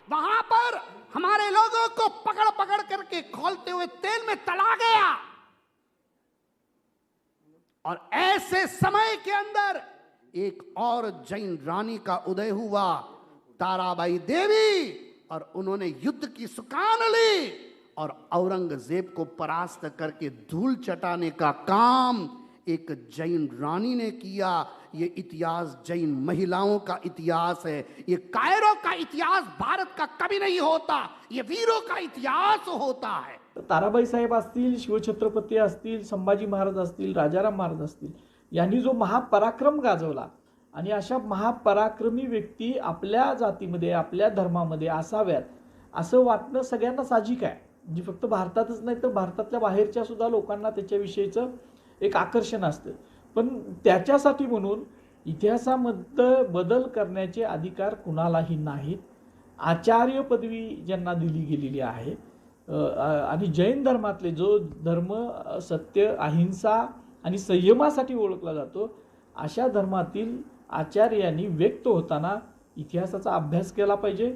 वहां पर हमारे लोगों को पकड़ पकड़ करके खौलते हुए तेल में तला गया। और ऐसे समय के अंदर एक और जैन रानी का उदय हुआ, ताराबाई देवी, और उन्होंने युद्ध की सुकान ली और औरंगजेब को परास्त करके धूल चटाने का काम एक जैन रानी ने किया। ये इतिहास जैन महिलाओं का इतिहास है। ये कायरो का इतिहास भारत का कभी नहीं होता, ये वीरों का इतिहास होता है। ताराबाई साहेब असतील, शिवछत्रपती असतील, संभाजी महाराज असतील, राजाराम महाराज असतील, यांनी जो महापराक्रम गाजवला आणि अशा महापराक्रमी व्यक्ती आपल्या जातीमध्ये, आपल्या धर्मामध्ये असाव्यात असं वाटणं सगळ्यांना साहजिक आहे। म्हणजे फक्त भारतातच नाही तर भारतातल्या बाहेरच्या सुद्धा लोकांना त्याच्याविषयीचं एक आकर्षण असतं। पण त्याच्यासाठी म्हणून इतिहासामध्ये बदल करण्याचे अधिकार कुणालाही नाहीत। आचार्य पदवी ज्यांना दिली गेलेली आहे आणि जैन धर्मातले जो धर्म सत्य, अहिंसा आणि संयमासाठी ओळखला जातो, अशा धर्मातील आचार्यांनी व्यक्त होताना इतिहासाचा अभ्यास केला पाहिजे।